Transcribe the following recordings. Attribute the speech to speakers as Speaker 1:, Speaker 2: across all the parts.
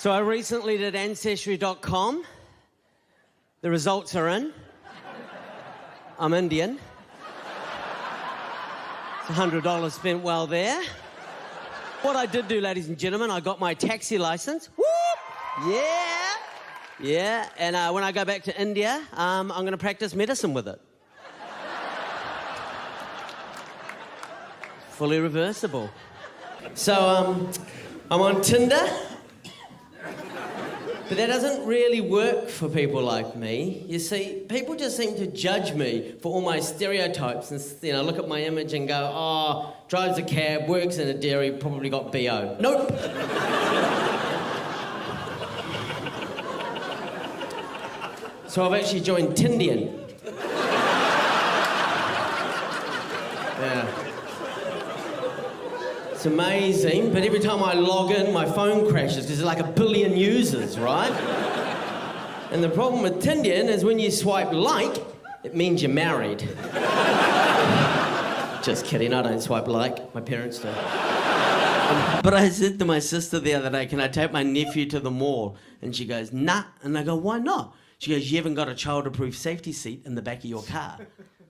Speaker 1: So I recently did Ancestry.com. The results are in. I'm Indian. It's $100 spent well there. What I did do, ladies and gentlemen, I got my taxi license. Whoop! Yeah! Yeah, and when I go back to India, I'm going to practice medicine with it. Fully reversible. So, I'm on Tinder. But that doesn't really work for people like me. You see, people just seem to judge me for all my stereotypes and, look at my image and go, oh, drives a cab, works in a dairy, probably got BO. Nope. So I've actually joined Tindian. Yeah. It's amazing, but every time I log in, my phone crashes because there's like 1 billion users, right? And the problem with Tindian is when you swipe like, it means you're married. Just kidding, I don't swipe like, my parents do. But I said to my sister the other day, can I take my nephew to the mall? And she goes, nah. And I go, why not? She goes, you haven't got a child-approved safety seat in the back of your car.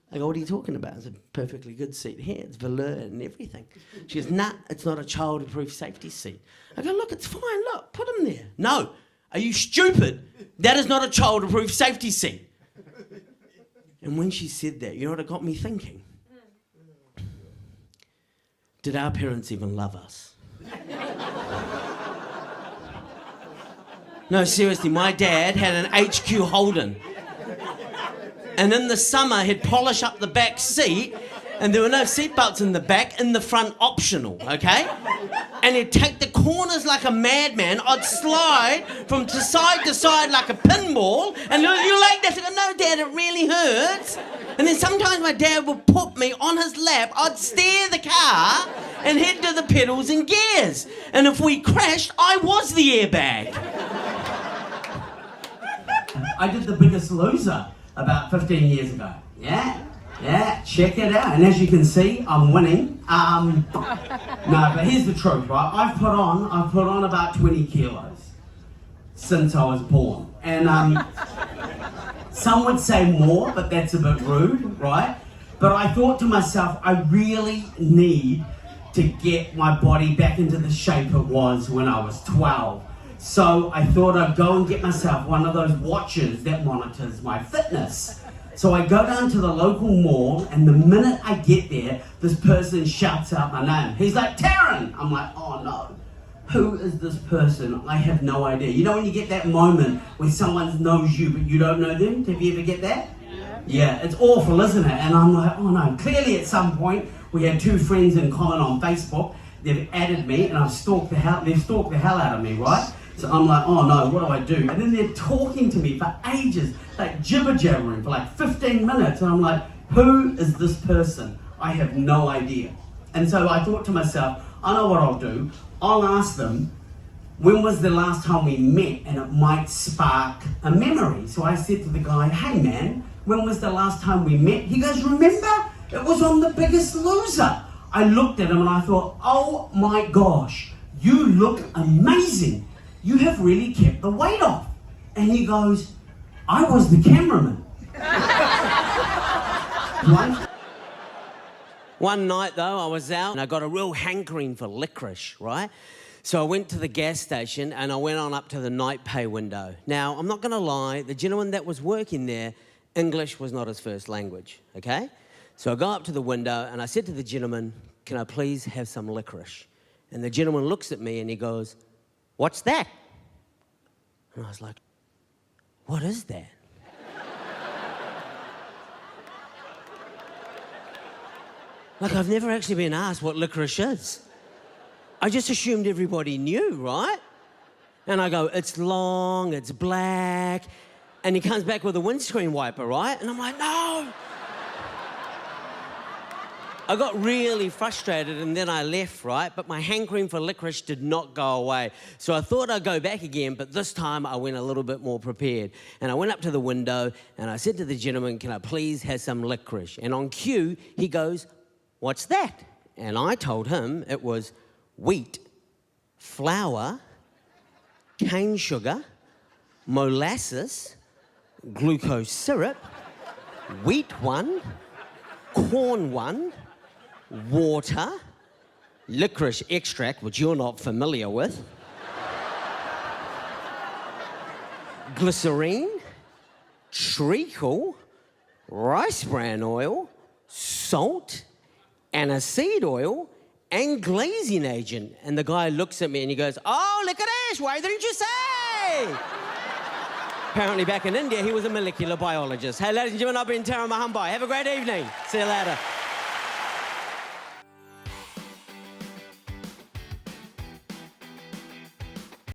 Speaker 1: I go, what are you talking about? It's a perfectly good seat here. It's velour and everything. She goes, nah, it's not a child-approved safety seat. I go, look, it's fine. Look, put him there. No. Are you stupid? That is not a child-approved safety seat. And when she said that, you know what it got me thinking? Did our parents even love us? No, seriously, my dad had an HQ Holden. And in the summer, he'd polish up the back seat, and there were no seatbelts in the back, in the front optional, okay? And he'd take the corners like a madman. I'd slide from side to side like a pinball, and you like that? I go, no, Dad, it really hurts. And then sometimes my dad would put me on his lap, I'd steer the car, and head to the pedals and gears. And if we crashed, I was the airbag.
Speaker 2: I did The Biggest Loser about 15 years ago. Yeah, check it out. And as you can see, I'm winning. No, but here's the truth, right? I've put on about 20 kilos since I was born. And some would say more, but that's a bit rude, right? But I thought to myself, I really need to get my body back into the shape it was when I was 12. So I thought I'd go and get myself one of those watches that monitors my fitness. So I go down to the local mall, and the minute I get there, this person shouts out my name. He's like, Taryn! I'm like, oh no. Who is this person? I have no idea. You know when you get that moment where someone knows you but you don't know them? Have you ever get that? Yeah, it's awful, isn't it? And I'm like, oh no. Clearly at some point, we had 2 friends in common on Facebook. They've added me, and they've stalked the hell out of me, right? So I'm like, oh no, what do I do? And then they're talking to me for ages, like jibber-jabbering for like 15 minutes. And I'm like, who is this person? I have no idea. And so I thought to myself, I know what I'll do. I'll ask them, when was the last time we met? And it might spark a memory. So I said to the guy, hey man, when was the last time we met? He goes, remember? It was on The Biggest Loser. I looked at him and I thought, oh my gosh, you look amazing. You have really kept the weight off. And he goes, I was the cameraman.
Speaker 1: One night, though, I was out and I got a real hankering for licorice, right? So I went to the gas station and I went on up to the night pay window. Now, I'm not going to lie, the gentleman that was working there, English was not his first language, okay? So I go up to the window and I said to the gentleman, can I please have some licorice? And the gentleman looks at me and he goes, what's that? And I was like, what is that? Like, I've never actually been asked what licorice is. I just assumed everybody knew, right? And I go, it's long, it's black. And he comes back with a windscreen wiper, right? And I'm like, no. I got really frustrated and then I left, right? But my hankering for licorice did not go away. So I thought I'd go back again, but this time I went a little bit more prepared. And I went up to the window and I said to the gentleman, can I please have some licorice? And on cue, he goes, what's that? And I told him it was wheat, flour, cane sugar, molasses, glucose syrup, wheat one, corn one, water, licorice extract, which you're not familiar with, glycerine, treacle, rice bran oil, salt, aniseed oil, and glazing agent. And the guy looks at me and he goes, "Oh, licorice, why didn't you say?" Apparently back in India, he was a molecular biologist. Hey, ladies and gentlemen, I've been Tara Mahambai. Have a great evening. See you later.